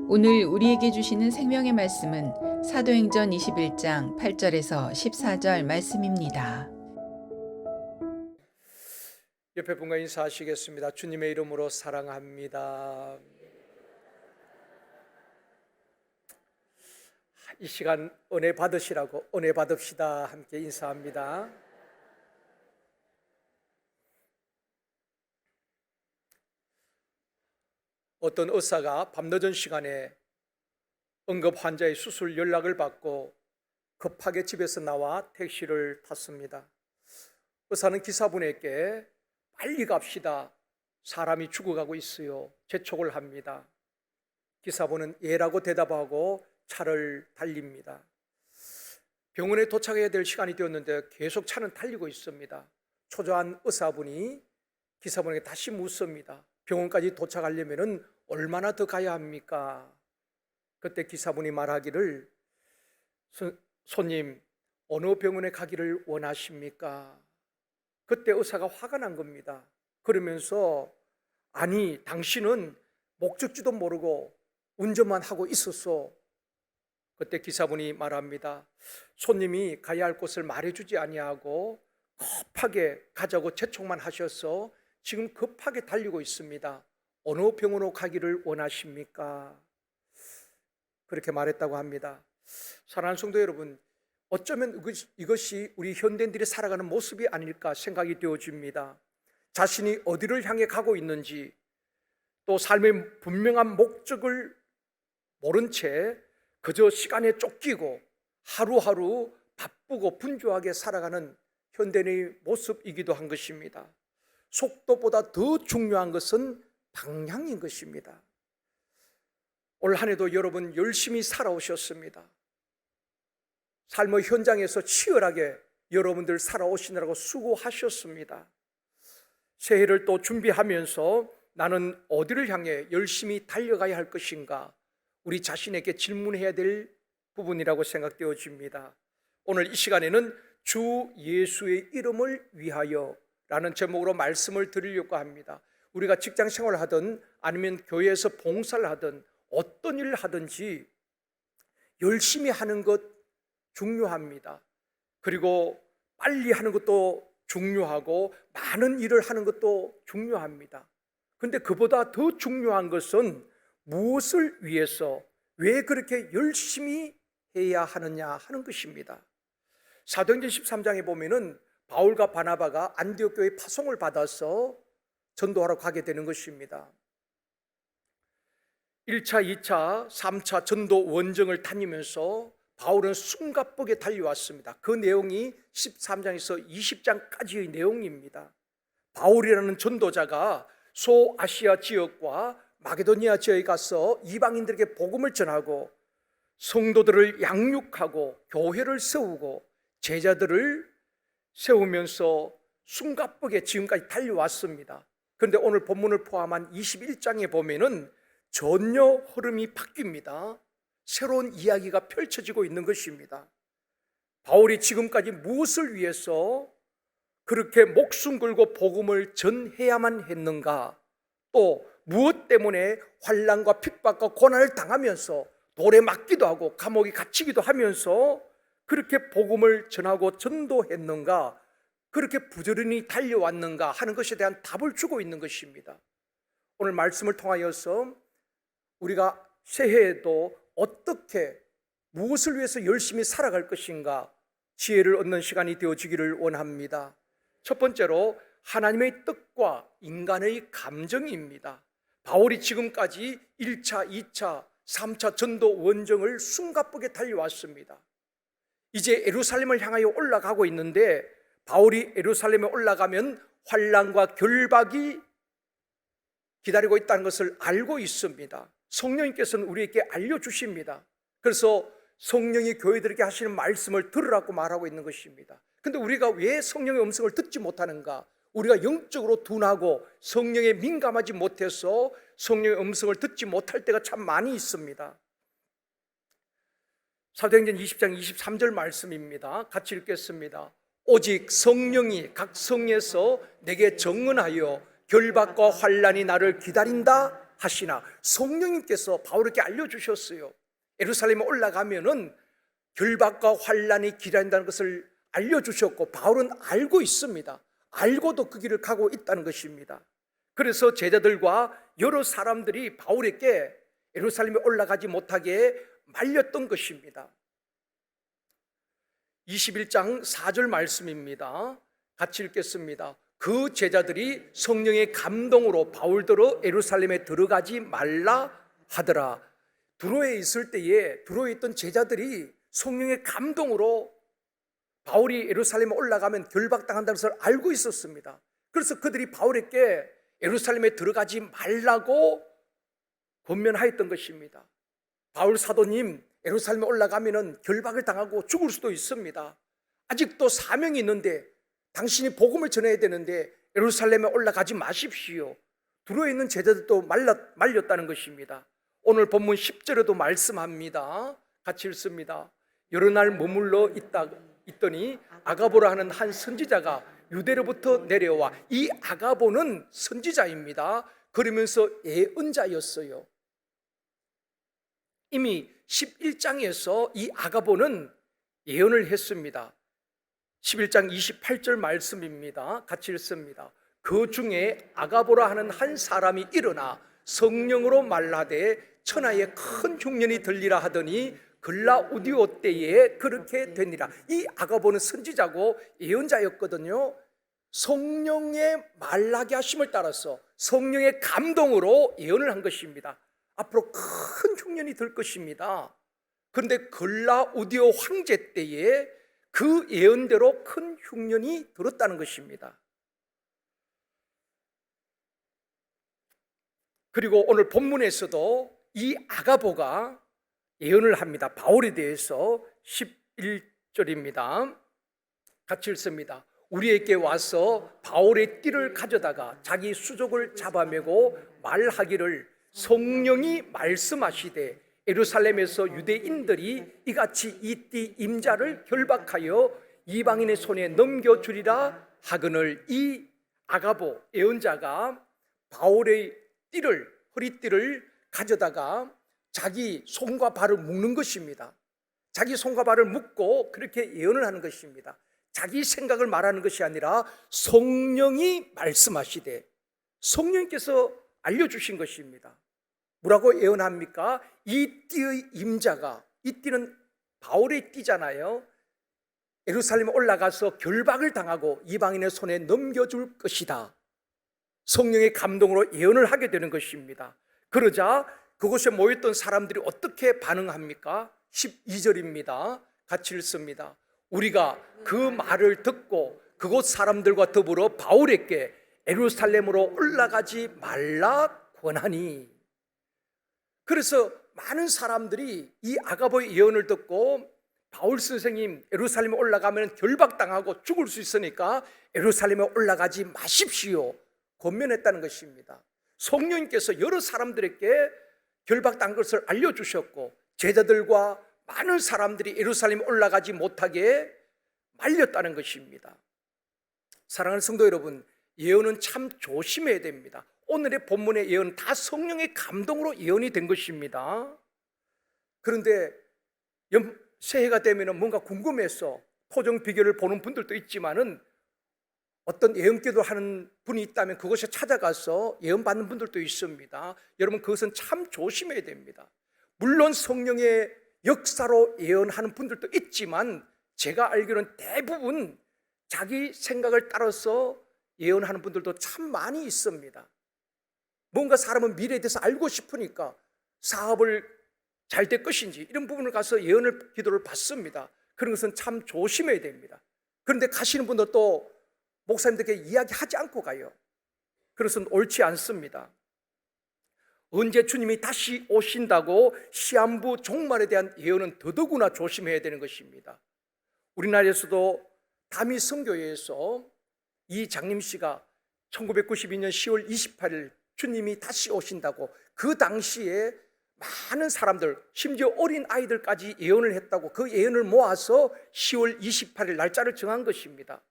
오늘 우리에게 주시는 생명의 말씀은 사도행전 21장 8절에서 14절 말씀입니다. 옆에 분과 인사하시겠습니다. 주님의 이름으로 사랑합니다. 이 시간 은혜 받으시라고 은혜 받읍시다 함께 인사합니다. 어떤 의사가 밤늦은 시간에 응급 환자의 수술 연락을 받고 급하게 집에서 나와 택시를 탔습니다. 의사는 기사분에게 빨리 갑시다. 사람이 죽어가고 있어요. 재촉을 합니다. 기사분은 예라고 대답하고 차를 달립니다. 병원에 도착해야 될 시간이 되었는데 계속 차는 달리고 있습니다. 초조한 의사분이 기사분에게 다시 묻습니다. 병원까지 도착하려면 얼마나 더 가야 합니까? 그때 기사분이 말하기를, 손님, 어느 병원에 가기를 원하십니까? 그때 의사가 화가 난 겁니다. 그러면서, 아니, 당신은 목적지도 모르고 운전만 하고 있었어. 그때 기사분이 말합니다. 손님이 가야 할 곳을 말해주지 아니하고 급하게 가자고 재촉만 하셔서 지금 급하게 달리고 있습니다. 어느 병원으로 가기를 원하십니까? 그렇게 말했다고 합니다. 사랑하는 성도 여러분, 어쩌면 이것이 우리 현대인들이 살아가는 모습이 아닐까 생각이 되어집니다. 자신이 어디를 향해 가고 있는지, 또 삶의 분명한 목적을 모른 채 그저 시간에 쫓기고 하루하루 바쁘고 분주하게 살아가는 현대인의 모습이기도 한 것입니다. 속도보다 더 중요한 것은 방향인 것입니다. 올 한 해도 여러분 열심히 살아오셨습니다. 삶의 현장에서 치열하게 여러분들 살아오시느라고 수고하셨습니다. 새해를 또 준비하면서 나는 어디를 향해 열심히 달려가야 할 것인가, 우리 자신에게 질문해야 될 부분이라고 생각되어집니다. 오늘 이 시간에는 주 예수의 이름을 위하여 라는 제목으로 말씀을 드리려고 합니다. 우리가 직장 생활을 하든 아니면 교회에서 봉사를 하든 어떤 일을 하든지 열심히 하는 것 중요합니다. 그리고 빨리 하는 것도 중요하고 많은 일을 하는 것도 중요합니다. 그런데 그보다 더 중요한 것은 무엇을 위해서, 왜 그렇게 열심히 해야 하느냐 하는 것입니다. 사도행전 13장에 보면은 바울과 바나바가 안디옥 교회 파송을 받아서 전도하러 가게 되는 것입니다. 1차, 2차, 3차 전도 원정을 다니면서 바울은 숨가쁘게 달려왔습니다. 그 내용이 13장에서 20장까지의 내용입니다. 바울이라는 전도자가 소아시아 지역과 마게도니아 지역에 가서 이방인들에게 복음을 전하고 성도들을 양육하고 교회를 세우고 제자들을 세우면서 숨가쁘게 지금까지 달려왔습니다. 그런데 오늘 본문을 포함한 21장에 보면은 전혀 흐름이 바뀝니다. 새로운 이야기가 펼쳐지고 있는 것입니다. 바울이 지금까지 무엇을 위해서 그렇게 목숨 걸고 복음을 전해야만 했는가, 또 무엇 때문에 환난과 핍박과 고난을 당하면서 돌에 맞기도 하고 감옥에 갇히기도 하면서 그렇게 복음을 전하고 전도했는가, 그렇게 부지런히 달려왔는가 하는 것에 대한 답을 주고 있는 것입니다. 오늘 말씀을 통하여서 우리가 새해에도 어떻게 무엇을 위해서 열심히 살아갈 것인가 지혜를 얻는 시간이 되어지기를 원합니다. 첫 번째로 하나님의 뜻과 인간의 감정입니다. 바울이 지금까지 1차, 2차, 3차 전도 원정을 숨가쁘게 달려왔습니다. 이제 예루살렘을 향하여 올라가고 있는데, 바울이 예루살렘에 올라가면 환난과 결박이 기다리고 있다는 것을 알고 있습니다. 성령님께서는 우리에게 알려주십니다. 그래서 성령이 교회들에게 하시는 말씀을 들으라고 말하고 있는 것입니다. 그런데 우리가 왜 성령의 음성을 듣지 못하는가? 우리가 영적으로 둔하고 성령에 민감하지 못해서 성령의 음성을 듣지 못할 때가 참 많이 있습니다. 사도행전 20장 23절 말씀입니다. 같이 읽겠습니다. 오직 성령이 각 성에서 내게 정언하여 결박과 환난이 나를 기다린다 하시나 성령님께서 바울에게 알려주셨어요. 예루살렘에 올라가면은 결박과 환란이 기다린다는 것을 알려주셨고 바울은 알고 있습니다. 알고도 그 길을 가고 있다는 것입니다. 그래서 제자들과 여러 사람들이 바울에게 예루살렘에 올라가지 못하게 말렸던 것입니다. 21장 4절 말씀입니다. 같이 읽겠습니다. 그 제자들이 성령의 감동으로 바울더러 예루살렘에 들어가지 말라 하더라. 두로에 있을 때에 두로에 있던 제자들이 성령의 감동으로 바울이 예루살렘에 올라가면 결박당한다는 것을 알고 있었습니다. 그래서 그들이 바울에게 예루살렘에 들어가지 말라고 권면하였던 것입니다. 바울 사도님, 예루살렘에 올라가면 결박을 당하고 죽을 수도 있습니다. 아직도 사명이 있는데 당신이 복음을 전해야 되는데 예루살렘에 올라가지 마십시오. 두로에 있는 제자들도 말렸다는 것입니다. 오늘 본문 10절에도 말씀합니다. 같이 읽습니다. 여러 날 머물러 있더니 아가보라 하는 한 선지자가 유대로부터 내려와, 이 아가보는 선지자입니다. 그러면서 예언자였어요. 이미 11장에서 이 아가보는 예언을 했습니다. 11장 28절 말씀입니다. 같이 읽습니다. 그 중에 아가보라 하는 한 사람이 일어나 성령으로 말하되 천하에 큰 흉년이 들리라 하더니 글라우디오 때에 그렇게 되니라. 이 아가보는 선지자고 예언자였거든요. 성령의 말하게 하심을 따라서 성령의 감동으로 예언을 한 것입니다. 앞으로 큰 흉년이 들 것입니다. 그런데 글라우디오 황제 때에 그 예언대로 큰 흉년이 들었다는 것입니다. 그리고 오늘 본문에서도 이 아가보가 예언을 합니다. 바울에 대해서 11절입니다. 같이 읽습니다. 우리에게 와서 바울의 띠를 가져다가 자기 수족을 잡아매고 말하기를 성령이 말씀하시되 예루살렘에서 유대인들이 이같이 이 띠 임자를 결박하여 이방인의 손에 넘겨주리라 하거늘. 이 아가보 예언자가 바울의 띠를, 허리띠를 가져다가 자기 손과 발을 묶는 것입니다. 자기 손과 발을 묶고 그렇게 예언을 하는 것입니다. 자기 생각을 말하는 것이 아니라 성령이 말씀하시되 성령께서 알려주신 것입니다. 뭐라고 예언합니까? 이 띠의 임자가, 이 띠는 바울의 띠잖아요. 예루살렘에 올라가서 결박을 당하고 이방인의 손에 넘겨줄 것이다. 성령의 감동으로 예언을 하게 되는 것입니다. 그러자 그곳에 모였던 사람들이 어떻게 반응합니까? 12절입니다. 같이 읽습니다. 우리가 그 말을 듣고 그곳 사람들과 더불어 바울에게 예루살렘으로 올라가지 말라 권하니. 그래서 많은 사람들이 이 아가보의 예언을 듣고 바울 선생님 예루살렘에 올라가면 결박당하고 죽을 수 있으니까 예루살렘에 올라가지 마십시오 권면했다는 것입니다. 성령님께서 여러 사람들에게 결박당한 것을 알려주셨고 제자들과 많은 사람들이 예루살렘에 올라가지 못하게 말렸다는 것입니다. 사랑하는 성도 여러분, 예언은 참 조심해야 됩니다. 오늘의 본문의 예언은 다 성령의 감동으로 예언이 된 것입니다. 그런데 새해가 되면 뭔가 궁금해서 토정 비결을 보는 분들도 있지만은 어떤 예언기도 하는 분이 있다면 그곳에 찾아가서 예언 받는 분들도 있습니다. 여러분, 그것은 참 조심해야 됩니다. 물론 성령의 역사로 예언하는 분들도 있지만 제가 알기로는 대부분 자기 생각을 따라서 예언하는 분들도 참 많이 있습니다. 뭔가 사람은 미래에 대해서 알고 싶으니까 사업을 잘 될 것인지 이런 부분을 가서 예언을 기도를 받습니다. 그런 것은 참 조심해야 됩니다. 그런데 가시는 분들 또 목사님들께 이야기하지 않고 가요. 그것은 옳지 않습니다. 언제 주님이 다시 오신다고 시한부 종말에 대한 예언은 더더구나 조심해야 되는 것입니다. 우리나라에서도 다미 선교회에서 이 장님씨가 1992년 10월 28일 주님이 다시 오신다고 그 당시에 많은 사람들, 심지어 어린 아이들까지 예언을 했다고 그 예언을 모아서 10월 28일 날짜를 정한 것입니다.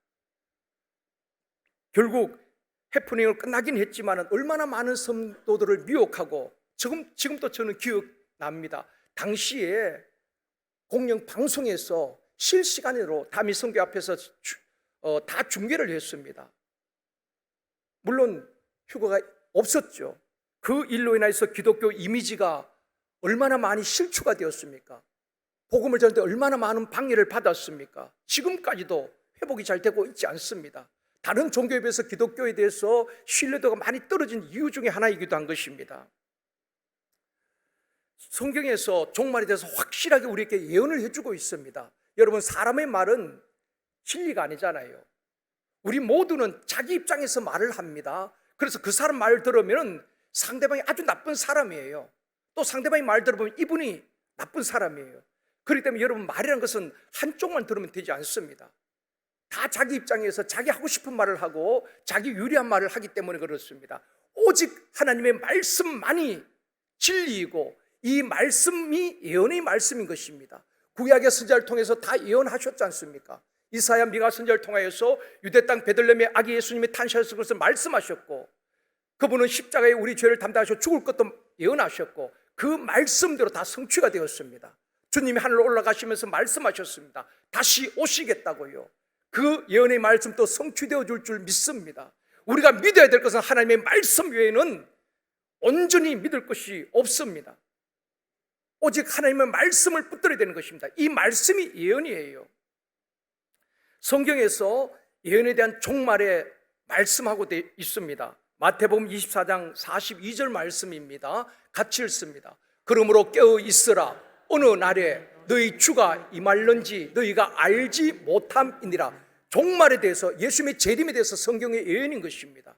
결국 해프닝을 끝나긴 했지만 얼마나 많은 성도들을 미혹하고 지금도 저는 기억납니다. 당시에 공영 방송에서 실시간으로 다미성교 앞에서 다 중계를 했습니다. 물론 휴거가 없었죠. 그 일로 인해서 기독교 이미지가 얼마나 많이 실추가 되었습니까? 복음을 전할 때 얼마나 많은 방해를 받았습니까? 지금까지도 회복이 잘 되고 있지 않습니다. 다른 종교에 비해서 기독교에 대해서 신뢰도가 많이 떨어진 이유 중에 하나이기도 한 것입니다. 성경에서 종말에 대해서 확실하게 우리에게 예언을 해주고 있습니다. 여러분, 사람의 말은 진리가 아니잖아요. 우리 모두는 자기 입장에서 말을 합니다. 그래서 그 사람 말 들으면 상대방이 아주 나쁜 사람이에요. 또 상대방이 말 들어보면 이분이 나쁜 사람이에요. 그렇기 때문에 여러분, 말이라는 것은 한쪽만 들으면 되지 않습니다. 다 자기 입장에서 자기 하고 싶은 말을 하고 자기 유리한 말을 하기 때문에 그렇습니다. 오직 하나님의 말씀만이 진리이고 이 말씀이 예언의 말씀인 것입니다. 구약의 선지자를 통해서 다 예언하셨지 않습니까? 이사야, 미가 선지자를 통하여서 유대 땅 베들레헴에 아기 예수님이 탄생하실 것을 말씀하셨고, 그분은 십자가에 우리 죄를 담당하셔 죽을 것도 예언하셨고, 그 말씀대로 다 성취가 되었습니다. 주님이 하늘로 올라가시면서 말씀하셨습니다. 다시 오시겠다고요. 그 예언의 말씀도 성취되어 줄 믿습니다. 우리가 믿어야 될 것은 하나님의 말씀 외에는 온전히 믿을 것이 없습니다. 오직 하나님의 말씀을 붙들어야 되는 것입니다. 이 말씀이 예언이에요. 성경에서 예언에 대한 종말에 말씀하고 있습니다. 마태복음 24장 42절 말씀입니다. 같이 읽습니다. 그러므로 깨어 있으라. 어느 날에 너희 주가 임할런지 너희가 알지 못함이니라. 종말에 대해서, 예수님의 재림에 대해서 성경의 예언인 것입니다.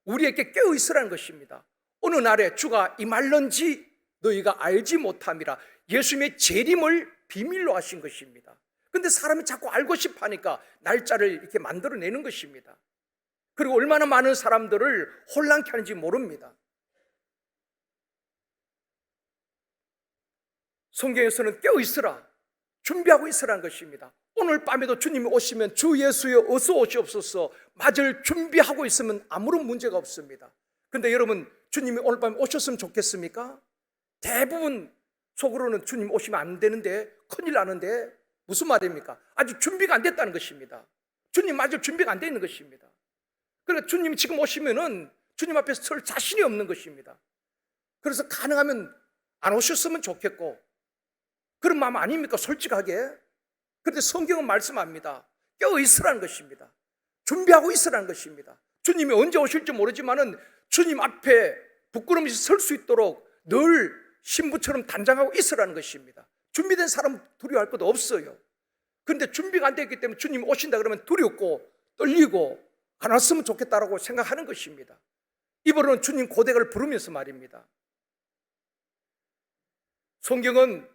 우리에게 깨어 있으라는 것입니다. 어느 날에 주가 임할런지 너희가 알지 못함이라. 예수님의 재림을 비밀로 하신 것입니다. 그런데 사람이 자꾸 알고 싶어 하니까 날짜를 이렇게 만들어내는 것입니다. 그리고 얼마나 많은 사람들을 혼란케 하는지 모릅니다. 성경에서는 깨어 있으라, 준비하고 있으라는 것입니다. 오늘 밤에도 주님이 오시면 주 예수여 어서 오시옵소서 맞을 준비하고 있으면 아무런 문제가 없습니다. 그런데 여러분, 주님이 오늘 밤에 오셨으면 좋겠습니까? 대부분 속으로는 주님 오시면 안 되는데, 큰일 나는데, 무슨 말입니까? 아직 준비가 안 됐다는 것입니다. 주님 맞을 준비가 안 돼 있는 것입니다. 그러니까 주님이 지금 오시면은 주님 앞에서 설 자신이 없는 것입니다. 그래서 가능하면 안 오셨으면 좋겠고, 그런 마음 아닙니까? 솔직하게. 그런데 성경은 말씀합니다. 깨어 있으라는 것입니다. 준비하고 있으라는 것입니다. 주님이 언제 오실지 모르지만은 주님 앞에 부끄러움이 설 수 있도록 늘 신부처럼 단장하고 있으라는 것입니다. 준비된 사람 두려워할 것도 없어요. 그런데 준비가 안 됐기 때문에 주님이 오신다 그러면 두렵고 떨리고 안 왔으면 좋겠다라고 생각하는 것입니다. 입으로는 주님 고백을 부르면서 말입니다. 성경은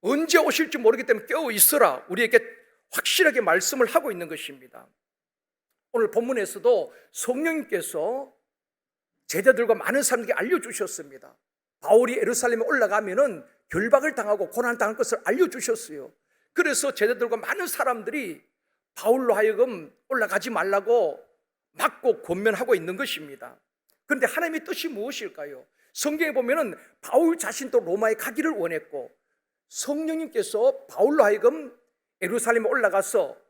언제 오실지 모르기 때문에 깨어 있으라 우리에게 확실하게 말씀을 하고 있는 것입니다. 오늘 본문에서도 성령님께서 제자들과 많은 사람들에게 알려주셨습니다. 바울이 예루살렘에 올라가면은 결박을 당하고 고난을 당할 것을 알려주셨어요. 그래서 제자들과 많은 사람들이 바울로 하여금 올라가지 말라고 막고 권면하고 있는 것입니다. 그런데 하나님의 뜻이 무엇일까요? 성경에 보면은 바울 자신도 로마에 가기를 원했고, 성령님께서 바울로 하여금 예루살렘에 올라가서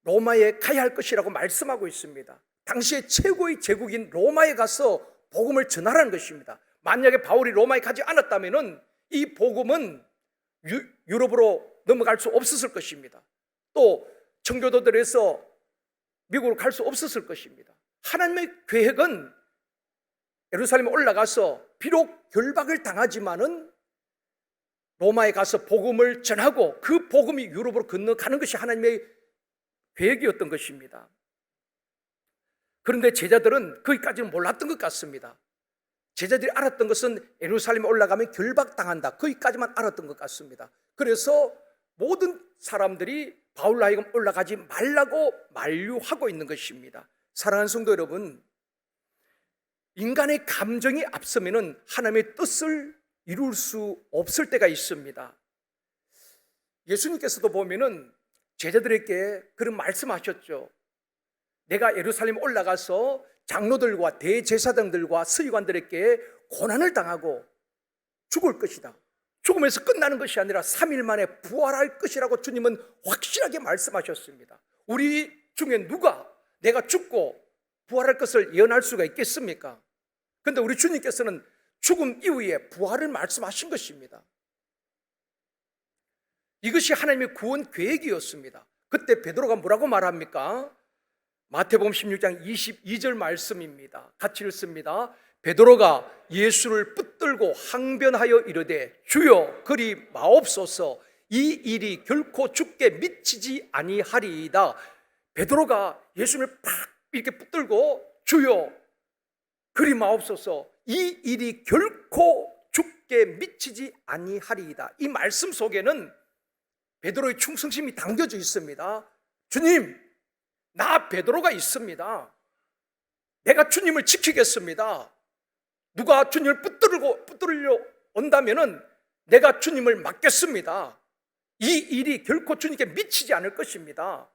로마에 가야 할 것이라고 말씀하고 있습니다. 당시에 최고의 제국인 로마에 가서 복음을 전하라는 것입니다. 만약에 바울이 로마에 가지 않았다면 이 복음은 유럽으로 넘어갈 수 없었을 것입니다. 또 청교도들에서 미국으로 갈 수 없었을 것입니다. 하나님의 계획은 예루살렘에 올라가서 비록 결박을 당하지만은 로마에 가서 복음을 전하고 그 복음이 유럽으로 건너가는 것이 하나님의 계획이었던 것입니다. 그런데 제자들은 거기까지는 몰랐던 것 같습니다. 제자들이 알았던 것은 예루살렘에 올라가면 결박당한다, 거기까지만 알았던 것 같습니다. 그래서 모든 사람들이 바울로 하여금 올라가지 말라고 만류하고 있는 것입니다. 사랑하는 성도 여러분, 인간의 감정이 앞서면은 하나님의 뜻을 이룰 수 없을 때가 있습니다. 예수님께서도 보면은 제자들에게 그런 말씀하셨죠. 내가 예루살렘에 올라가서 장로들과 대제사장들과 서기관들에게 고난을 당하고 죽을 것이다. 죽음에서 끝나는 것이 아니라 3일 만에 부활할 것이라고 주님은 확실하게 말씀하셨습니다. 우리 중에 누가 내가 죽고 부활할 것을 예언할 수가 있겠습니까? 그런데 우리 주님께서는 죽음 이후에 부활을 말씀하신 것입니다. 이것이 하나님의 구원 계획이었습니다. 그때 베드로가 뭐라고 말합니까? 마태복음 16장 22절 말씀입니다. 같이 읽습니다. 베드로가 예수를 붙들고 항변하여 이르되 주여 그리 마옵소서, 이 일이 결코 죽게 미치지 아니하리이다. 베드로가 예수를 팍 이렇게 붙들고 주여 그리 마옵소서, 이 일이 결코 죽게 미치지 아니하리이다. 이 말씀 속에는 베드로의 충성심이 담겨져 있습니다. 주님, 나 베드로가 있습니다. 내가 주님을 지키겠습니다. 누가 주님을 붙들려 온다면은 내가 주님을 맡겠습니다. 이 일이 결코 주님께 미치지 않을 것입니다.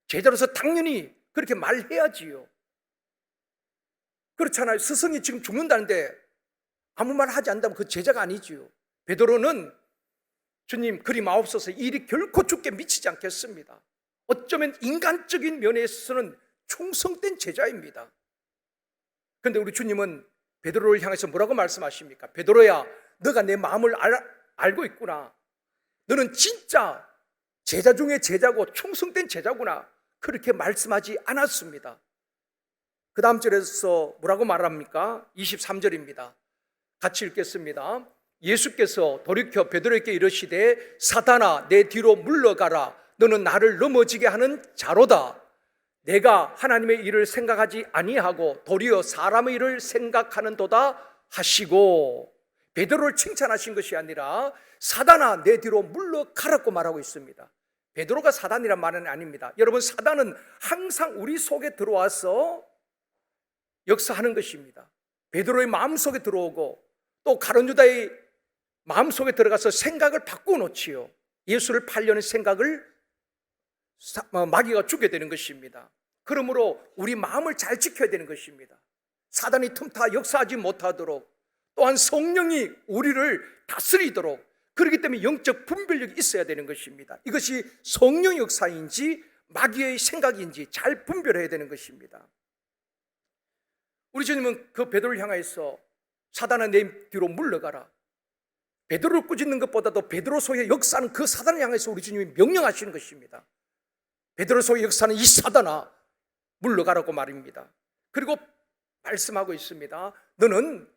제자로서 당연히 그렇게 말해야지요. 그렇잖아요. 스승이 지금 죽는다는데 아무 말 하지 않는다면 그 제자가 아니지요. 베드로는 주님 그리 마옵소서, 이 일이 결코 죽게 미치지 않겠습니다. 어쩌면 인간적인 면에서는 충성된 제자입니다. 그런데 우리 주님은 베드로를 향해서 뭐라고 말씀하십니까? 베드로야, 너가 내 마음을 알고 있구나. 너는 진짜 제자 중에 제자고 충성된 제자구나. 그렇게 말씀하지 않았습니다. 그 다음 절에서 뭐라고 말합니까? 23절입니다. 같이 읽겠습니다. 예수께서 돌이켜 베드로에게 이르시되 사단아 내 뒤로 물러가라. 너는 나를 넘어지게 하는 자로다. 내가 하나님의 일을 생각하지 아니하고 도리어 사람의 일을 생각하는도다 하시고, 베드로를 칭찬하신 것이 아니라 사단아 내 뒤로 물러가라고 말하고 있습니다. 베드로가 사단이란 말은 아닙니다. 여러분, 사단은 항상 우리 속에 들어와서 역사하는 것입니다. 베드로의 마음속에 들어오고 또 가룟 유다의 마음속에 들어가서 생각을 바꾸어 놓지요. 예수를 팔려는 생각을 마귀가 주게 되는 것입니다. 그러므로 우리 마음을 잘 지켜야 되는 것입니다. 사단이 틈타 역사하지 못하도록, 또한 성령이 우리를 다스리도록, 그렇기 때문에 영적 분별력이 있어야 되는 것입니다. 이것이 성령 역사인지 마귀의 생각인지 잘 분별해야 되는 것입니다. 우리 주님은 그 베드로를 향해서 사단아 내 뒤로 물러가라. 베드로를 꾸짖는 것보다도 베드로 속에 역사는 그 사단을 향해서 우리 주님이 명령하시는 것입니다. 베드로 속에 역사는 이 사단아 물러가라고 말입니다. 그리고 말씀하고 있습니다. 너는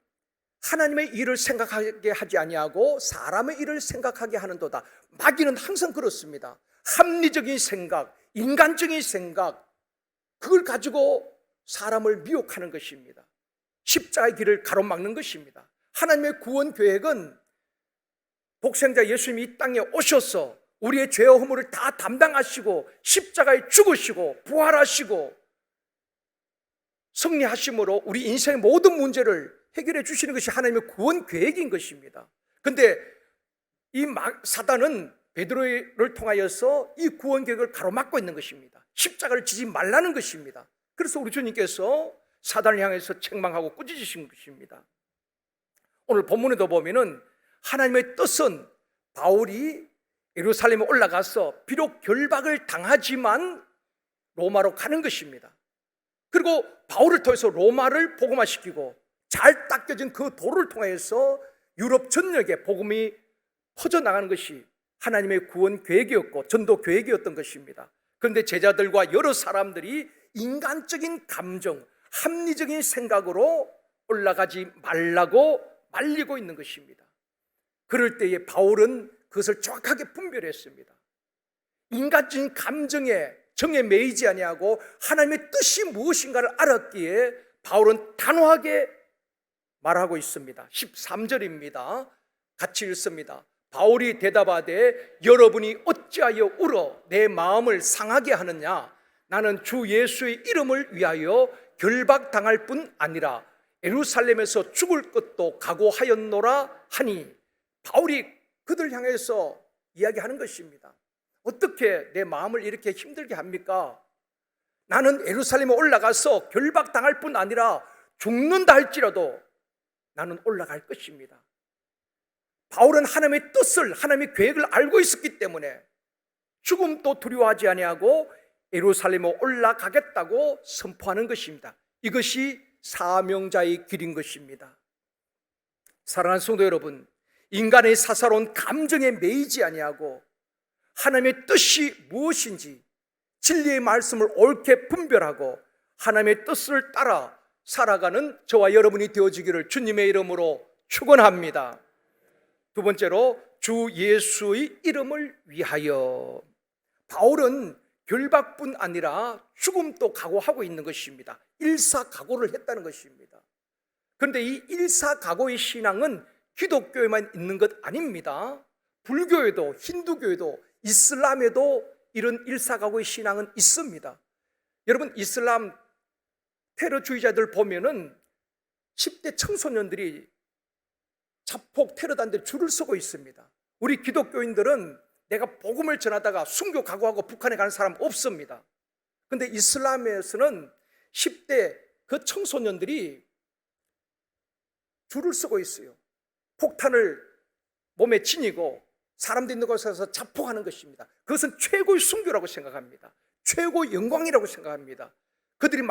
하나님의 일을 생각하게 하지 아니하고 사람의 일을 생각하게 하는도다. 마귀는 항상 그렇습니다. 합리적인 생각, 인간적인 생각, 그걸 가지고 사람을 미혹하는 것입니다. 십자가의 길을 가로막는 것입니다. 하나님의 구원 계획은 독생자 예수님이 이 땅에 오셔서 우리의 죄와 허물을 다 담당하시고 십자가에 죽으시고 부활하시고 승리하심으로 우리 인생의 모든 문제를 해결해 주시는 것이 하나님의 구원 계획인 것입니다. 그런데 이 사단은 베드로를 통하여서 이 구원 계획을 가로막고 있는 것입니다. 십자가를 지지 말라는 것입니다. 그래서 우리 주님께서 사단을 향해서 책망하고 꾸짖으신 것입니다. 오늘 본문에도 보면은 하나님의 뜻은 바울이 예루살렘에 올라가서 비록 결박을 당하지만 로마로 가는 것입니다. 그리고 바울을 통해서 로마를 복음화시키고 잘 닦여진 그 도를 통해서 유럽 전역에 복음이 퍼져나가는 것이 하나님의 구원 계획이었고 전도 계획이었던 것입니다. 그런데 제자들과 여러 사람들이 인간적인 감정, 합리적인 생각으로 올라가지 말라고 말리고 있는 것입니다. 그럴 때에 바울은 그것을 정확하게 분별했습니다. 인간적인 감정에 정에 매이지 아니하고 하나님의 뜻이 무엇인가를 알았기에 바울은 단호하게 말하고 있습니다. 13절입니다. 같이 읽습니다. 바울이 대답하되 여러분이 어찌하여 울어 내 마음을 상하게 하느냐? 나는 주 예수의 이름을 위하여 결박당할 뿐 아니라 예루살렘에서 죽을 것도 각오하였노라 하니, 바울이 그들 향해서 이야기하는 것입니다. 어떻게 내 마음을 이렇게 힘들게 합니까? 나는 예루살렘에 올라가서 결박당할 뿐 아니라 죽는다 할지라도 나는 올라갈 것입니다. 바울은 하나님의 뜻을, 하나님의 계획을 알고 있었기 때문에 죽음도 두려워하지 아니하고 예루살렘에 올라가겠다고 선포하는 것입니다. 이것이 사명자의 길인 것입니다. 사랑하는 성도 여러분, 인간의 사사로운 감정에 매이지 아니하고 하나님의 뜻이 무엇인지 진리의 말씀을 옳게 분별하고 하나님의 뜻을 따라 살아가는 저와 여러분이 되어지기를 주님의 이름으로 축원합니다. 두 번째로, 주 예수의 이름을 위하여. 바울은 결박뿐 아니라 죽음도 각오하고 있는 것입니다. 일사각오를 했다는 것입니다. 그런데 이 일사각오의 신앙은 기독교에만 있는 것 아닙니다. 불교에도, 힌두교에도, 이슬람에도 이런 일사각오의 신앙은 있습니다. 여러분, 이슬람 테러주의자들 보면은 10대 청소년들이 자폭 테러단들 줄을 서고 있습니다. 우리 기독교인들은 내가 복음을 전하다가 순교 각오하고 북한에 가는 사람 없습니다. 그런데 이슬람에서는 10대 그 청소년들이 줄을 서고 있어요. 폭탄을 몸에 지니고 사람들 있는 곳에서 자폭하는 것입니다. 그것은 최고의 순교라고 생각합니다. 최고의 영광이라고 생각합니다. 그들이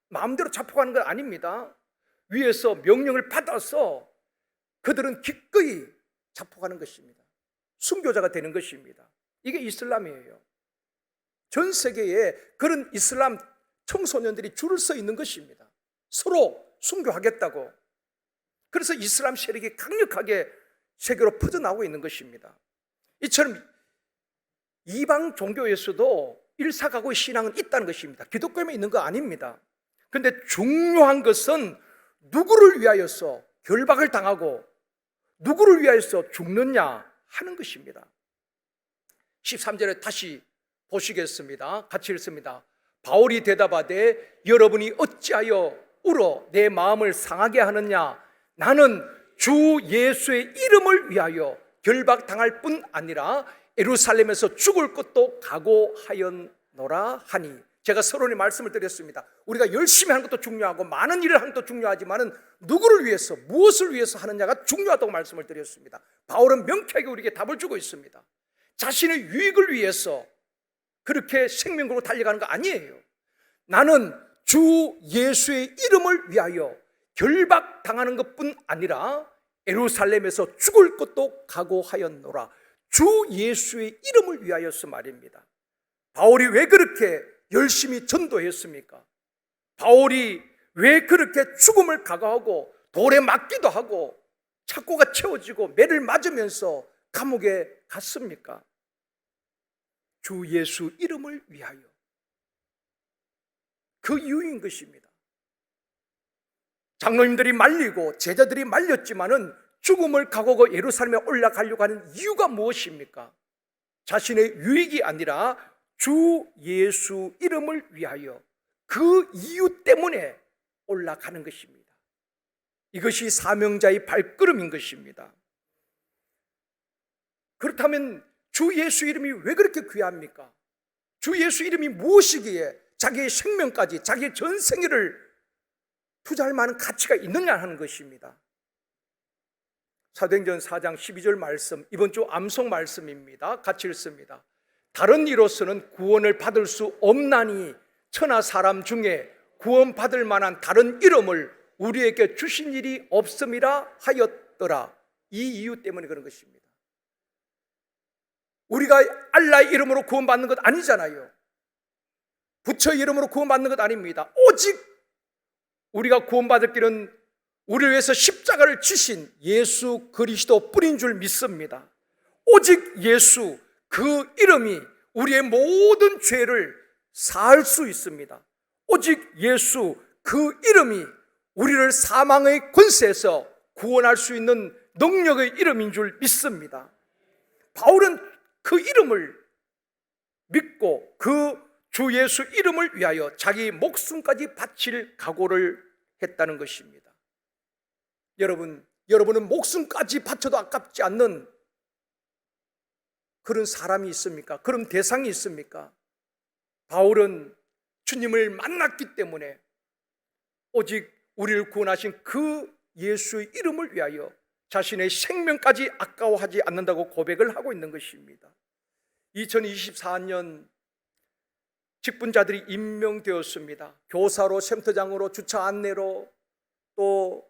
마음대로 자폭하는 건 아닙니다. 위에서 명령을 받아서 그들은 기꺼이 자폭하는 것입니다. 순교자가 되는 것입니다. 이게 이슬람이에요. 전 세계에 그런 이슬람 청소년들이 줄을 서 있는 것입니다. 서로 순교하겠다고. 그래서 이슬람 세력이 강력하게 세계로 퍼져나오고 있는 것입니다. 이처럼 이방 종교에서도 일사각오의 신앙은 있다는 것입니다. 기독교에만 있는 거 아닙니다. 그런데 중요한 것은 누구를 위하여서 결박을 당하고 누구를 위하여서 죽느냐 하는 것입니다. 13절에 다시 보시겠습니다. 같이 읽습니다. 바울이 대답하되 여러분이 어찌하여 울어 내 마음을 상하게 하느냐. 나는 주 예수의 이름을 위하여 결박당할 뿐 아니라 예루살렘에서 죽을 것도 각오하였노라 하니. 제가 서론에 말씀을 드렸습니다. 우리가 열심히 하는 것도 중요하고 많은 일을 하는 것도 중요하지만 누구를 위해서, 무엇을 위해서 하느냐가 중요하다고 말씀을 드렸습니다. 바울은 명쾌하게 우리에게 답을 주고 있습니다. 자신의 유익을 위해서 그렇게 생명 걸고 달려가는 거 아니에요. 나는 주 예수의 이름을 위하여 결박당하는 것뿐 아니라 예루살렘에서 죽을 것도 각오하였노라. 주 예수의 이름을 위하여서 말입니다. 바울이 왜 그렇게 열심히 전도했습니까? 바울이 왜 그렇게 죽음을 각오하고 돌에 맞기도 하고 착고가 채워지고 매를 맞으면서 감옥에 갔습니까? 주 예수 이름을 위하여. 그 이유인 것입니다. 장로님들이 말리고 제자들이 말렸지만은 죽음을 각오하고 예루살렘에 올라가려고 하는 이유가 무엇입니까? 자신의 유익이 아니라 주 예수 이름을 위하여, 그 이유 때문에 올라가는 것입니다. 이것이 사명자의 발걸음인 것입니다. 그렇다면 주 예수 이름이 왜 그렇게 귀합니까? 주 예수 이름이 무엇이기에 자기의 생명까지, 자기의 전생애를 투자할 만한 가치가 있느냐 하는 것입니다. 사도행전 4장 12절 말씀, 이번 주 암송 말씀입니다. 같이 읽습니다. 다른 이로서는 구원을 받을 수 없나니 천하 사람 중에 구원받을 만한 다른 이름을 우리에게 주신 일이 없음이라 하였더라. 이 이유 때문에 그런 것입니다. 우리가 알라의 이름으로 구원받는 것 아니잖아요. 부처의 이름으로 구원받는 것 아닙니다. 오직 우리가 구원받을 길은 우리를 위해서 십자가를 지신 예수 그리스도 뿐인 줄 믿습니다. 오직 예수, 그 이름이 우리의 모든 죄를 사할 수 있습니다. 오직 예수, 그 이름이 우리를 사망의 권세에서 구원할 수 있는 능력의 이름인 줄 믿습니다. 바울은 그 이름을 믿고 그 주 예수 이름을 위하여 자기 목숨까지 바칠 각오를 했다는 것입니다. 여러분은 목숨까지 바쳐도 아깝지 않는 그런 사람이 있습니까? 그런 대상이 있습니까? 바울은 주님을 만났기 때문에 오직 우리를 구원하신 그 예수의 이름을 위하여 자신의 생명까지 아까워하지 않는다고 고백을 하고 있는 것입니다. 2024년 직분자들이 임명되었습니다. 교사로, 샘터장으로, 주차 안내로, 또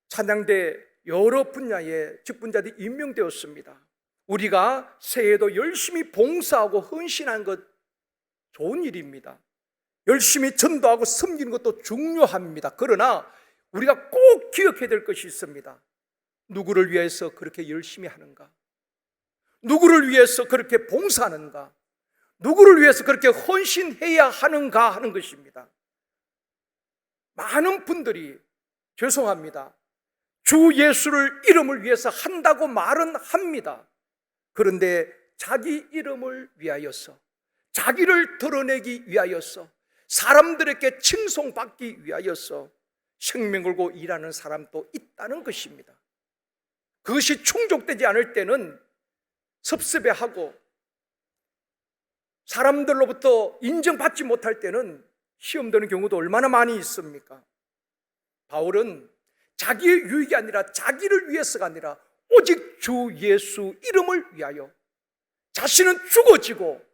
찬양대 여러 분야의 직분자들이 임명되었습니다. 우리가 새해에도 열심히 봉사하고 헌신하는 것 좋은 일입니다. 열심히 전도하고 섬기는 것도 중요합니다. 그러나 우리가 꼭 기억해야 될 것이 있습니다. 누구를 위해서 그렇게 열심히 하는가? 누구를 위해서 그렇게 봉사하는가? 누구를 위해서 그렇게 헌신해야 하는가 하는 것입니다. 많은 분들이 죄송합니다. 주 예수를 이름을 위해서 한다고 말은 합니다. 그런데 자기 이름을 위하여서, 자기를 드러내기 위하여서, 사람들에게 칭송받기 위하여서 생명 걸고 일하는 사람도 있다는 것입니다. 그것이 충족되지 않을 때는 섭섭해하고 사람들로부터 인정받지 못할 때는 시험되는 경우도 얼마나 많이 있습니까? 바울은 자기의 유익이 아니라 자기를 위해서가 아니라 오직 주 예수 이름을 위하여 자신은 죽어지고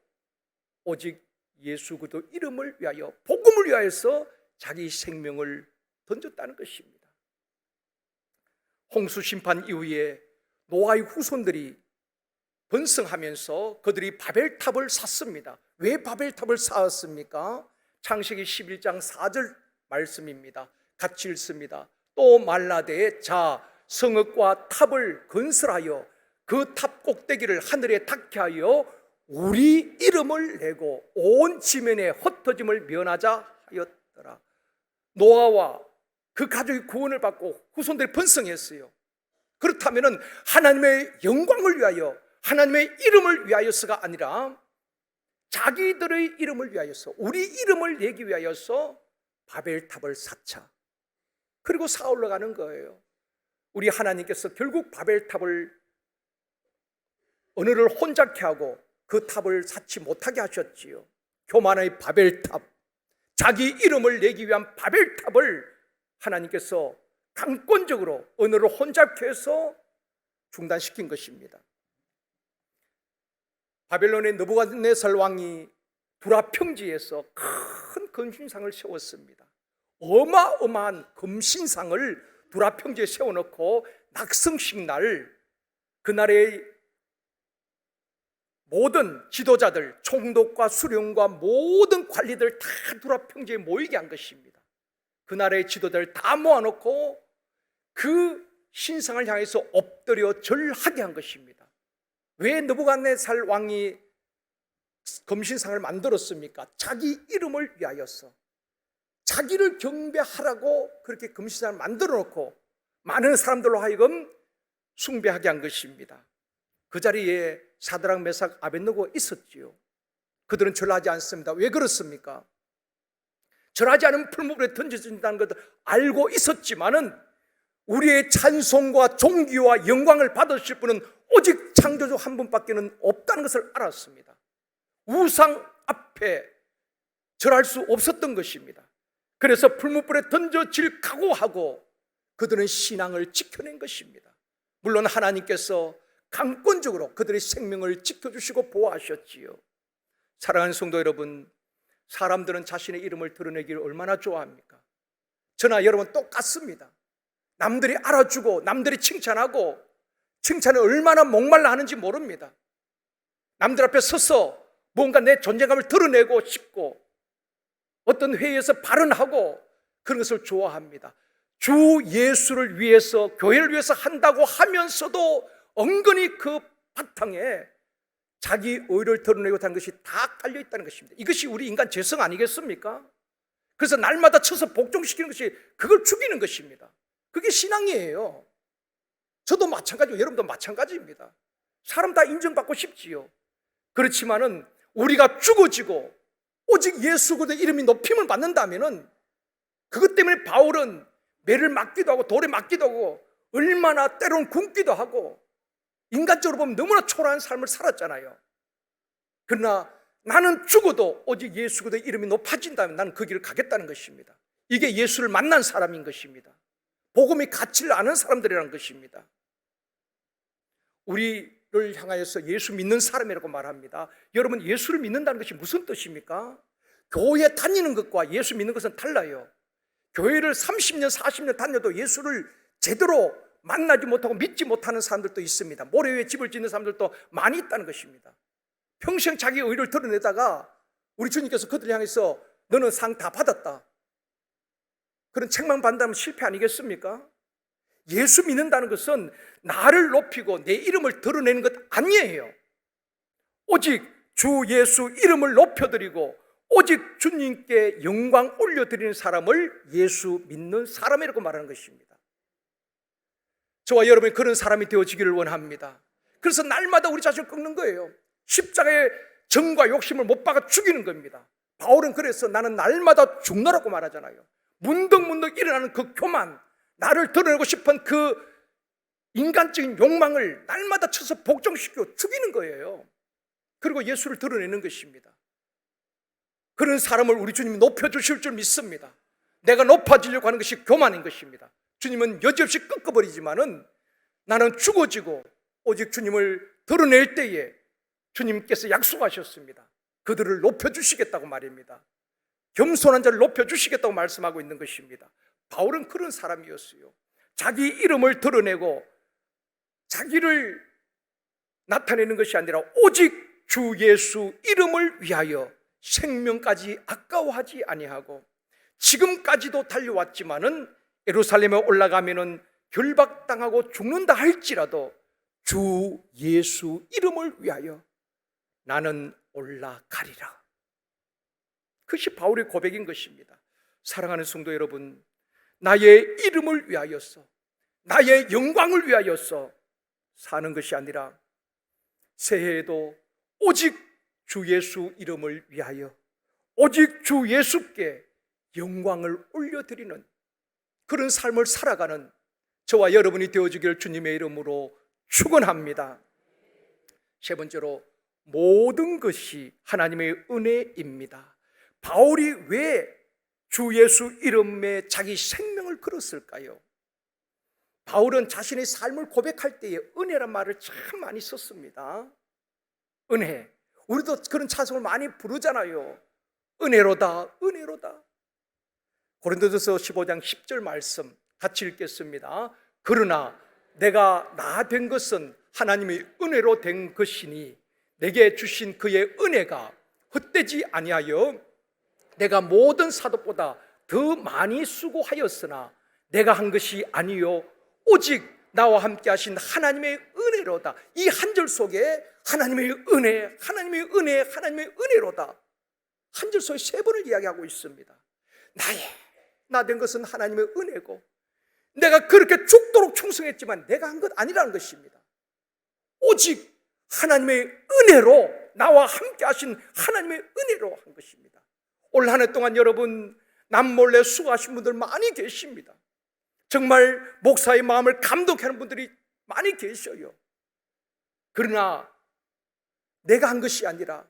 오직 예수 그리스도 이름을 위하여, 복음을 위하여서 자기 생명을 던졌다는 것입니다. 홍수 심판 이후에 노아의 후손들이 번성하면서 그들이 바벨탑을 샀습니다. 왜 바벨탑을 쌓았습니까? 창세기 11장 4절 말씀입니다. 같이 읽습니다. 또 말라되 자 성읍과 탑을 건설하여 그 탑 꼭대기를 하늘에 닿게 하여 우리 이름을 내고 온 지면에 흩어짐을 면하자 하였더라. 노아와 그 가족이 구원을 받고 후손들이 번성했어요. 그렇다면 하나님의 영광을 위하여, 하나님의 이름을 위하여서가 아니라 자기들의 이름을 위하여서, 우리 이름을 내기 위하여서 바벨탑을 쌓자. 그리고 쌓아 올라가는 거예요. 우리 하나님께서 결국 바벨탑을 언어를 혼잡케 하고 그 탑을 쌓지 못하게 하셨지요. 교만의 바벨탑, 자기 이름을 내기 위한 바벨탑을 하나님께서 강권적으로 언어를 혼잡케 해서 중단시킨 것입니다. 바벨론의 느부갓네살 왕이 두라 평지에서 큰 금신상을 세웠습니다. 어마어마한 금신상을 두라 평지에 세워놓고 낙성식 날 그날의 모든 지도자들, 총독과 수령과 모든 관리들 다 두라 평지에 모이게 한 것입니다. 그날의 지도자를 다 모아놓고 그 신상을 향해서 엎드려 절하게 한 것입니다. 왜 느부갓네살 왕이 금신상을 만들었습니까? 자기 이름을 위하여서, 자기를 경배하라고 그렇게 금신상을 만들어 놓고 많은 사람들로 하여금 숭배하게 한 것입니다. 그 자리에 사드락, 메삭, 아벳느고가 있었지요. 그들은 절하지 않습니다. 왜 그렇습니까? 절하지 않으면 풀무불에 던져진다는 것을 알고 있었지만은 우리의 찬송과 존귀와 영광을 받으실 분은 오직 창조주 한 분밖에는 없다는 것을 알았습니다. 우상 앞에 절할 수 없었던 것입니다. 그래서 풀무불에 던져질 각오하고 그들은 신앙을 지켜낸 것입니다. 물론 하나님께서 강권적으로 그들의 생명을 지켜주시고 보호하셨지요. 사랑하는 성도 여러분, 사람들은 자신의 이름을 드러내기를 얼마나 좋아합니까? 저나 여러분 똑같습니다. 남들이 알아주고 남들이 칭찬하고 칭찬을 얼마나 목말라 하는지 모릅니다. 남들 앞에 서서 뭔가 내 존재감을 드러내고 싶고 어떤 회의에서 발언하고 그런 것을 좋아합니다. 주 예수를 위해서, 교회를 위해서 한다고 하면서도 은근히 그 바탕에 자기 의를 드러내고 하는 것이 다 깔려 있다는 것입니다. 이것이 우리 인간 죄성 아니겠습니까? 그래서 날마다 쳐서 복종시키는 것이 그걸 죽이는 것입니다. 그게 신앙이에요. 저도 마찬가지고 여러분도 마찬가지입니다. 사람 다 인정받고 싶지요. 그렇지만은 우리가 죽어지고 오직 예수 그리스도의 이름이 높임을 받는다면은 그것 때문에 바울은 매를 맞기도 하고 돌에 맞기도 하고 얼마나 때론 굶기도 하고 인간적으로 보면 너무나 초라한 삶을 살았잖아요. 그러나 나는 죽어도 오직 예수 그리스도의 이름이 높아진다면 나는 그 길을 가겠다는 것입니다. 이게 예수를 만난 사람인 것입니다. 복음의 가치를 아는 사람들이라는 것입니다. 우리를 향하여서 예수 믿는 사람이라고 말합니다. 여러분, 예수를 믿는다는 것이 무슨 뜻입니까? 교회 다니는 것과 예수 믿는 것은 달라요. 교회를 30년, 40년 다녀도 예수를 제대로 만나지 못하고 믿지 못하는 사람들도 있습니다. 모래 위에 집을 짓는 사람들도 많이 있다는 것입니다. 평생 자기 의를 드러내다가 우리 주님께서 그들을 향해서 너는 상 다 받았다, 그런 책망 받는다면 실패 아니겠습니까? 예수 믿는다는 것은 나를 높이고 내 이름을 드러내는 것 아니에요. 오직 주 예수 이름을 높여드리고 오직 주님께 영광 올려드리는 사람을 예수 믿는 사람이라고 말하는 것입니다. 저와 여러분이 그런 사람이 되어지기를 원합니다. 그래서 날마다 우리 자신을 꺾는 거예요. 십자가의 정과 욕심을 못 박아 죽이는 겁니다. 바울은 그래서 나는 날마다 죽노라고 말하잖아요. 문득문득 일어나는 그 교만, 나를 드러내고 싶은 그 인간적인 욕망을 날마다 쳐서 복종시켜 죽이는 거예요. 그리고 예수를 드러내는 것입니다. 그런 사람을 우리 주님이 높여주실 줄 믿습니다. 내가 높아지려고 하는 것이 교만인 것입니다. 주님은 여지없이 꺾어버리지만은 나는 죽어지고 오직 주님을 드러낼 때에 주님께서 약속하셨습니다. 그들을 높여주시겠다고 말입니다. 겸손한 자를 높여주시겠다고 말씀하고 있는 것입니다. 바울은 그런 사람이었어요. 자기 이름을 드러내고 자기를 나타내는 것이 아니라 오직 주 예수 이름을 위하여 생명까지 아까워하지 아니하고 지금까지도 달려왔지만은 예루살렘에 올라가면은 결박당하고 죽는다 할지라도 주 예수 이름을 위하여 나는 올라가리라. 그것이 바울의 고백인 것입니다. 사랑하는 성도 여러분, 나의 이름을 위하여서, 나의 영광을 위하여서 사는 것이 아니라 새해에도 오직 주 예수 이름을 위하여 오직 주 예수께 영광을 올려드리는 그런 삶을 살아가는 저와 여러분이 되어주기를 주님의 이름으로 축원합니다. 세 번째로, 모든 것이 하나님의 은혜입니다. 바울이 왜 주 예수 이름에 자기 생명을 걸었을까요? 바울은 자신의 삶을 고백할 때에 은혜란 말을 참 많이 썼습니다. 은혜, 우리도 그런 찬송을 많이 부르잖아요. 은혜로다, 은혜로다. 고린도전서 15장 10절 말씀 같이 읽겠습니다. 그러나 내가 나 된 것은 하나님의 은혜로 된 것이니 내게 주신 그의 은혜가 헛되지 아니하여 내가 모든 사도보다 더 많이 수고하였으나 내가 한 것이 아니요 오직 나와 함께 하신 하나님의 은혜로다. 이 한 절 속에 하나님의 은혜, 하나님의 은혜, 하나님의 은혜로다, 한 절 속에 세 번을 이야기하고 있습니다. 나 된 것은 하나님의 은혜고 내가 그렇게 죽도록 충성했지만 내가 한 것 아니라는 것입니다. 오직 하나님의 은혜로, 나와 함께 하신 하나님의 은혜로 한 것입니다. 올 한 해 동안 여러분 남몰래 수고하신 분들 많이 계십니다. 정말 목사의 마음을 감동하는 분들이 많이 계셔요. 그러나 내가 한 것이 아니라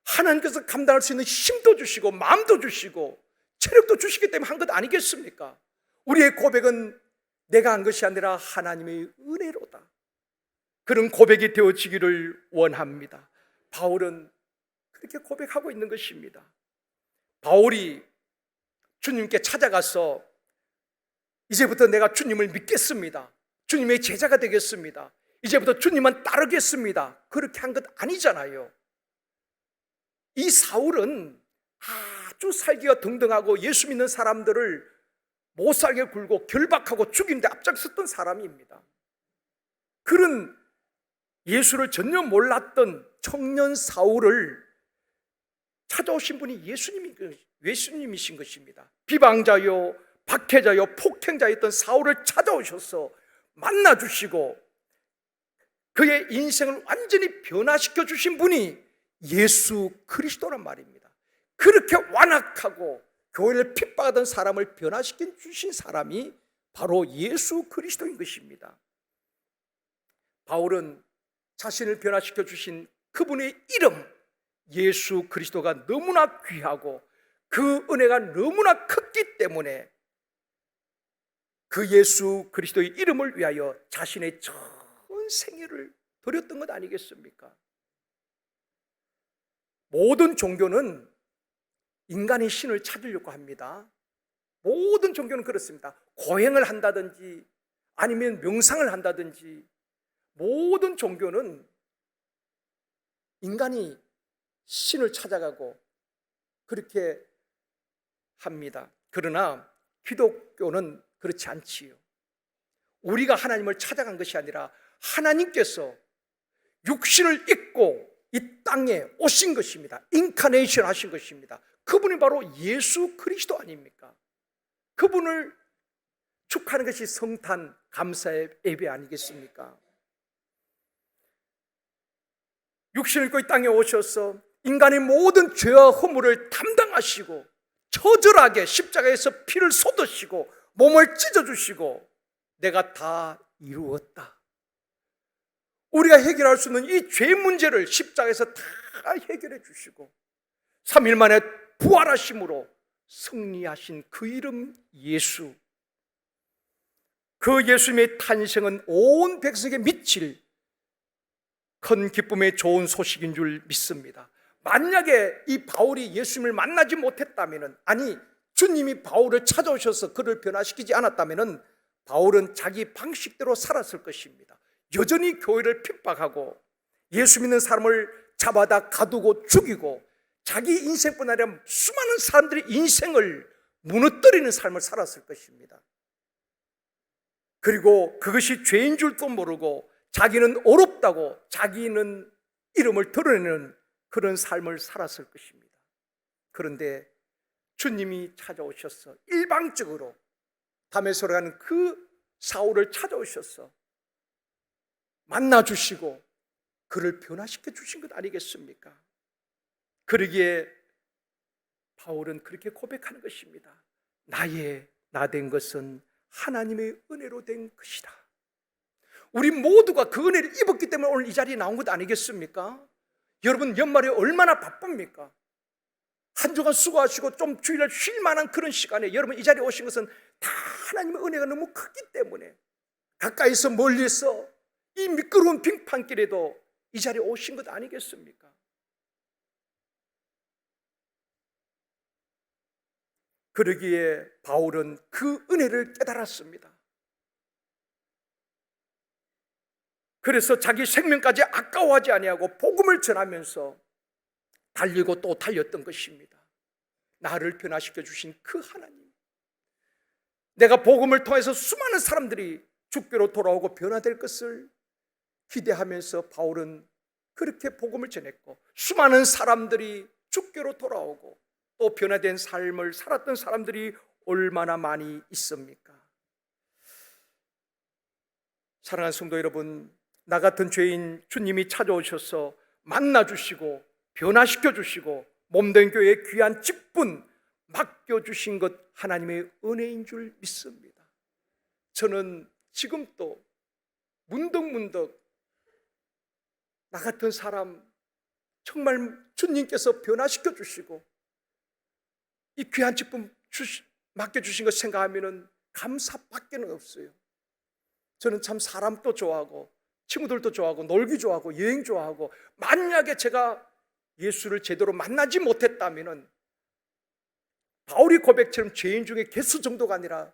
하나님께서 감당할 수 있는 힘도 주시고 마음도 주시고 체력도 주시기 때문에 한 것 아니겠습니까? 우리의 고백은 내가 한 것이 아니라 하나님의 은혜로다. 그런 고백이 되어지기를 원합니다. 바울은 그렇게 고백하고 있는 것입니다. 바울이 주님께 찾아가서 이제부터 내가 주님을 믿겠습니다, 주님의 제자가 되겠습니다, 이제부터 주님만 따르겠습니다, 그렇게 한 것 아니잖아요. 이 사울은 아주 살기가 등등하고 예수 믿는 사람들을 못 살게 굴고 결박하고 죽이는데 앞장섰던 사람입니다. 그런 예수를 전혀 몰랐던 청년 사울을 찾아오신 분이 예수님이신 것입니다. 비방자요, 박해자요, 폭행자였던 사울을 찾아오셔서 만나주시고 그의 인생을 완전히 변화시켜 주신 분이 예수 그리스도란 말입니다. 그렇게 완악하고 교회를 핍박하던 사람을 변화시켜 주신 사람이 바로 예수 그리스도인 것입니다. 바울은 자신을 변화시켜 주신 그분의 이름 예수 그리스도가 너무나 귀하고 그 은혜가 너무나 컸기 때문에 그 예수 그리스도의 이름을 위하여 자신의 전 생애를 드렸던 것 아니겠습니까? 모든 종교는 인간의 신을 찾으려고 합니다. 모든 종교는 그렇습니다. 고행을 한다든지 아니면 명상을 한다든지 모든 종교는 인간이 신을 찾아가고 그렇게 합니다. 그러나 기독교는 그렇지 않지요. 우리가 하나님을 찾아간 것이 아니라 하나님께서 육신을 입고 이 땅에 오신 것입니다. 인카네이션 하신 것입니다. 그분이 바로 예수 그리스도 아닙니까? 그분을 축하하는 것이 성탄 감사의 예배 아니겠습니까? 육신을 입고 이 땅에 오셔서 인간의 모든 죄와 허물을 담당하시고 처절하게 십자가에서 피를 쏟으시고 몸을 찢어주시고 내가 다 이루었다. 우리가 해결할 수 있는 이 죄 문제를 십자가에서 다 해결해 주시고 3일 만에 부활하심으로 승리하신 그 이름 예수, 그 예수님의 탄생은 온 백성에게 미칠 큰 기쁨의 좋은 소식인 줄 믿습니다. 만약에 이 바울이 예수님을 만나지 못했다면, 아니 주님이 바울을 찾아오셔서 그를 변화시키지 않았다면 바울은 자기 방식대로 살았을 것입니다. 여전히 교회를 핍박하고 예수 믿는 사람을 잡아다 가두고 죽이고 자기 인생뿐 아니라 수많은 사람들의 인생을 무너뜨리는 삶을 살았을 것입니다. 그리고 그것이 죄인 줄도 모르고 자기는 어렵다고 자기는 이름을 드러내는 그런 삶을 살았을 것입니다. 그런데 주님이 찾아오셔서 일방적으로 다메섹으로 가는 그 사울을 찾아오셔서 만나주시고 그를 변화시켜 주신 것 아니겠습니까? 그러기에 바울은 그렇게 고백하는 것입니다. 나의 나 된 것은 하나님의 은혜로 된 것이다. 우리 모두가 그 은혜를 입었기 때문에 오늘 이 자리에 나온 것 아니겠습니까? 여러분 연말에 얼마나 바쁩니까? 한 주간 수고하시고 좀 주일날 쉴 만한 그런 시간에 여러분 이 자리에 오신 것은 다 하나님의 은혜가 너무 크기 때문에 가까이서 멀리서 이 미끄러운 빙판길에도 이 자리에 오신 것 아니겠습니까? 그러기에 바울은 그 은혜를 깨달았습니다. 그래서 자기 생명까지 아까워하지 아니하고 복음을 전하면서 달리고 또 달렸던 것입니다. 나를 변화시켜 주신 그 하나님, 내가 복음을 통해서 수많은 사람들이 주께로 돌아오고 변화될 것을 기대하면서 바울은 그렇게 복음을 전했고 수많은 사람들이 주께로 돌아오고 또 변화된 삶을 살았던 사람들이 얼마나 많이 있습니까? 사랑하는 성도 여러분, 나 같은 죄인 주님이 찾아오셔서 만나주시고 변화시켜주시고 몸된 교회의 귀한 직분 맡겨주신 것 하나님의 은혜인 줄 믿습니다. 저는 지금 또 문득문득 나 같은 사람 정말 주님께서 변화시켜 주시고 이 귀한 직분 맡겨주신 것 생각하면 감사밖에 없어요. 저는 참 사람도 좋아하고 친구들도 좋아하고 놀기 좋아하고 여행 좋아하고 만약에 제가 예수를 제대로 만나지 못했다면 바울이 고백처럼 죄인 중에 개수 정도가 아니라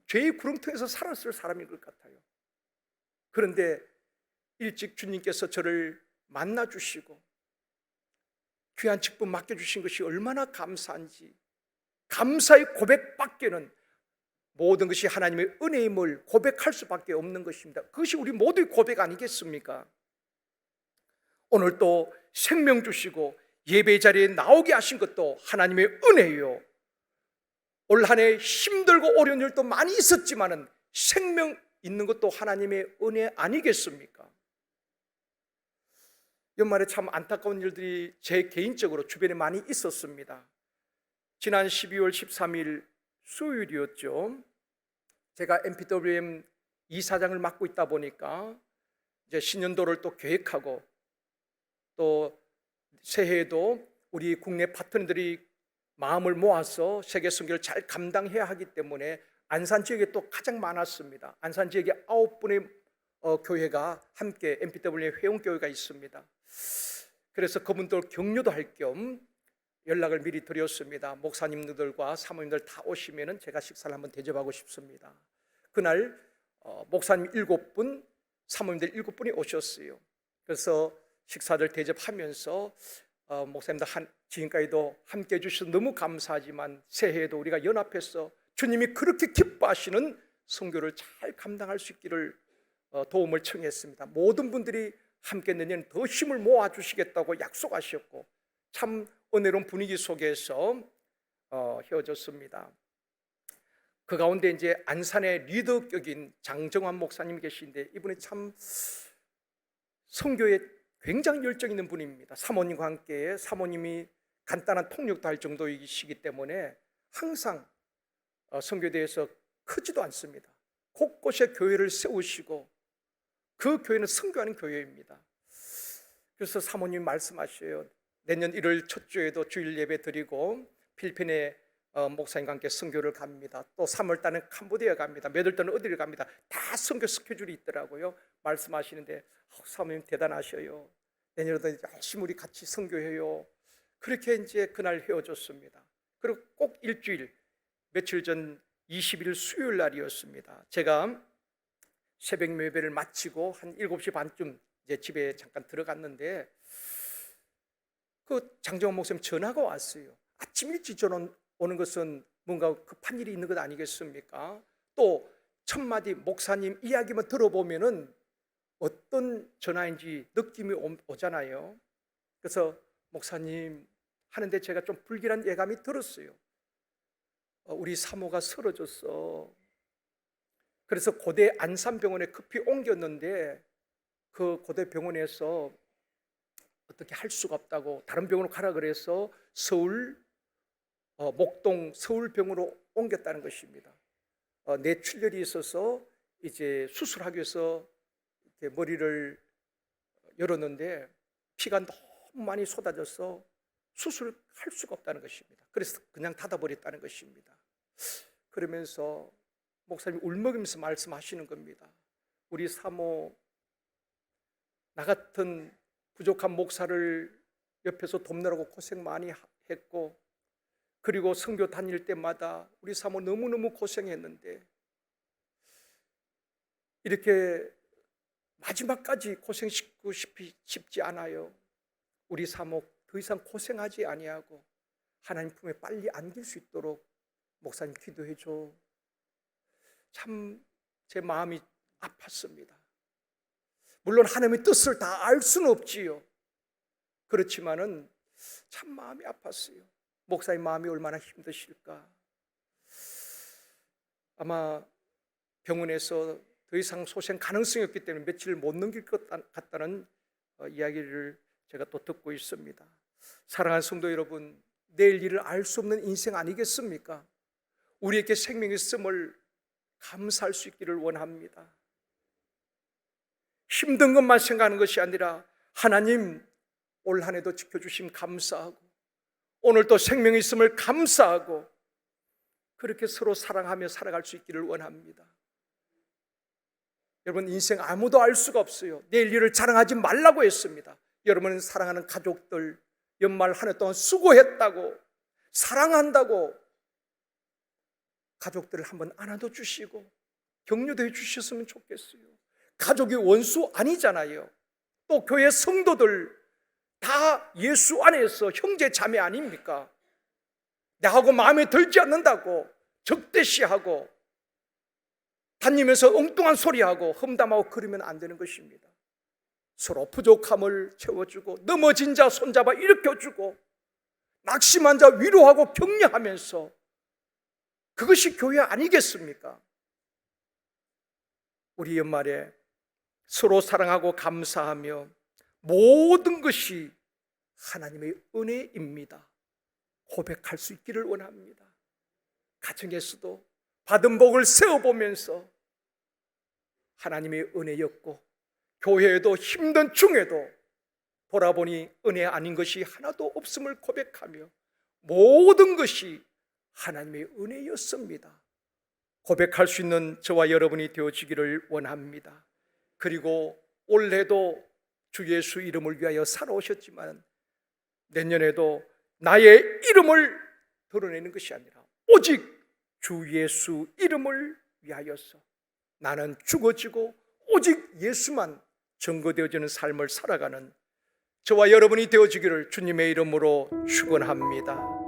죄의 구렁텅이에서 살았을 사람인 것 같아요. 그런데 일찍 주님께서 저를 만나주시고 귀한 직분 맡겨주신 것이 얼마나 감사한지, 감사의 고백밖에는 모든 것이 하나님의 은혜임을 고백할 수밖에 없는 것입니다. 그것이 우리 모두의 고백 아니겠습니까? 오늘 또 생명 주시고 예배 자리에 나오게 하신 것도 하나님의 은혜요. 올 한 해 힘들고 어려운 일도 많이 있었지만은 생명 있는 것도 하나님의 은혜 아니겠습니까? 연말에 참 안타까운 일들이 제 개인적으로 주변에 많이 있었습니다. 지난 12월 13일 수요일이었죠. 제가 MPWM 이사장을 맡고 있다 보니까 이제 신년도를 또 계획하고 또 새해에도 우리 국내 파트너들이 마음을 모아서 세계 선교를 잘 감당해야 하기 때문에 안산 지역에 또 가장 많았습니다. 안산 지역에 9분의 교회가 함께 MPW 회원교회가 있습니다. 그래서 그분들 격려도 할 겸 연락을 미리 드렸습니다. 목사님들과 사모님들 다 오시면은 제가 식사를 한번 대접하고 싶습니다. 그날 목사님 7분, 사모님들 7분이 오셨어요. 그래서 식사를 대접하면서 목사님들 지금까지도 함께 해주셔서 너무 감사하지만 새해에도 우리가 연합해서 주님이 그렇게 기뻐하시는 선교를 잘 감당할 수 있기를 도움을 청했습니다. 모든 분들이 함께 내년 더 힘을 모아주시겠다고 약속하셨고 참 은혜로운 분위기 속에서 헤어졌습니다. 그 가운데 이제 안산의 리더격인 장정환 목사님 계신데 이분이 참 선교에 굉장히 열정 있는 분입니다. 사모님과 함께 사모님이 간단한 통역도 할 정도이시기 때문에 항상 선교에 대해서 크지도 않습니다. 곳곳에 교회를 세우시고 그 교회는 선교하는 교회입니다. 그래서 사모님이 말씀하셔요. 내년 1월 첫 주에도 주일 예배 드리고 필리핀에 목사님과 함께 선교를 갑니다. 또 3월 달은 캄보디아 갑니다. 몇 월 달은 어디를 갑니다. 다 선교 스케줄이 있더라고요. 말씀하시는데 사모님 대단하셔요. 내년에도 열심히 우리 같이 선교해요. 그렇게 이제 그날 헤어졌습니다. 그리고 꼭 일주일 며칠 전 20일 수요일 날이었습니다. 제가 새벽 예배를 마치고 한 7시 반쯤 이제 집에 잠깐 들어갔는데 그 장정원 목사님 전화가 왔어요. 아침 일찍 전화 오는 것은 뭔가 급한 일이 있는 것 아니겠습니까? 또 첫 마디 목사님 이야기만 들어보면은 어떤 전화인지 느낌이 오잖아요. 그래서 목사님 하는데 제가 좀 불길한 예감이 들었어요. 우리 사모가 쓰러졌어. 그래서 고대 안산병원에 급히 옮겼는데 그 고대 병원에서 어떻게 할 수가 없다고 다른 병원으로 가라 그래서 서울 목동 서울병원으로 옮겼다는 것입니다. 뇌출혈이 있어서 이제 수술하기 위해서 이렇게 머리를 열었는데 피가 너무 많이 쏟아져서 수술할 수가 없다는 것입니다. 그래서 그냥 닫아버렸다는 것입니다. 그러면서 목사님이 울먹이면서 말씀하시는 겁니다. 우리 사모 나 같은 부족한 목사를 옆에서 돕느라고 고생 많이 했고 그리고 선교 다닐 때마다 우리 사모 너무너무 고생했는데 이렇게 마지막까지 고생시키고 싶지 않아요. 우리 사모 더 이상 고생하지 아니하고 하나님 품에 빨리 안길 수 있도록 목사님 기도해 줘. 참 제 마음이 아팠습니다. 물론 하나님의 뜻을 다 알 수는 없지요. 그렇지만은 참 마음이 아팠어요. 목사님 마음이 얼마나 힘드실까. 아마 병원에서 더 이상 소생 가능성이 없기 때문에 며칠 못 넘길 것 같다는 이야기를 제가 또 듣고 있습니다. 사랑하는 성도 여러분, 내일 일을 알 수 없는 인생 아니겠습니까? 우리에게 생명이 있음을 감사할 수 있기를 원합니다. 힘든 것만 생각하는 것이 아니라 하나님 올 한 해도 지켜주심 감사하고 오늘도 생명이 있음을 감사하고 그렇게 서로 사랑하며 살아갈 수 있기를 원합니다. 여러분 인생 아무도 알 수가 없어요. 내일 일을 자랑하지 말라고 했습니다. 여러분은 사랑하는 가족들 연말 한 해 동안 수고했다고 사랑한다고 가족들을 한번 안아도 주시고 격려도 해주셨으면 좋겠어요. 가족이 원수 아니잖아요. 또 교회 성도들 다 예수 안에서 형제 자매 아닙니까? 나하고 마음에 들지 않는다고 적대시하고 다니면서 엉뚱한 소리하고 험담하고 그러면 안 되는 것입니다. 서로 부족함을 채워주고 넘어진 자 손잡아 일으켜주고 낙심한 자 위로하고 격려하면서 그것이 교회 아니겠습니까? 우리 연말에 서로 사랑하고 감사하며 모든 것이 하나님의 은혜입니다. 고백할 수 있기를 원합니다. 가정에서도 받은 복을 세어보면서 하나님의 은혜였고 교회에도 힘든 중에도 돌아보니 은혜 아닌 것이 하나도 없음을 고백하며 모든 것이 하나님의 은혜였습니다. 고백할 수 있는 저와 여러분이 되어지기를 원합니다. 그리고 올해도 주 예수 이름을 위하여 살아오셨지만 내년에도 나의 이름을 드러내는 것이 아니라 오직 주 예수 이름을 위하여서 나는 죽어지고 오직 예수만 증거되어지는 삶을 살아가는 저와 여러분이 되어지기를 주님의 이름으로 축원합니다.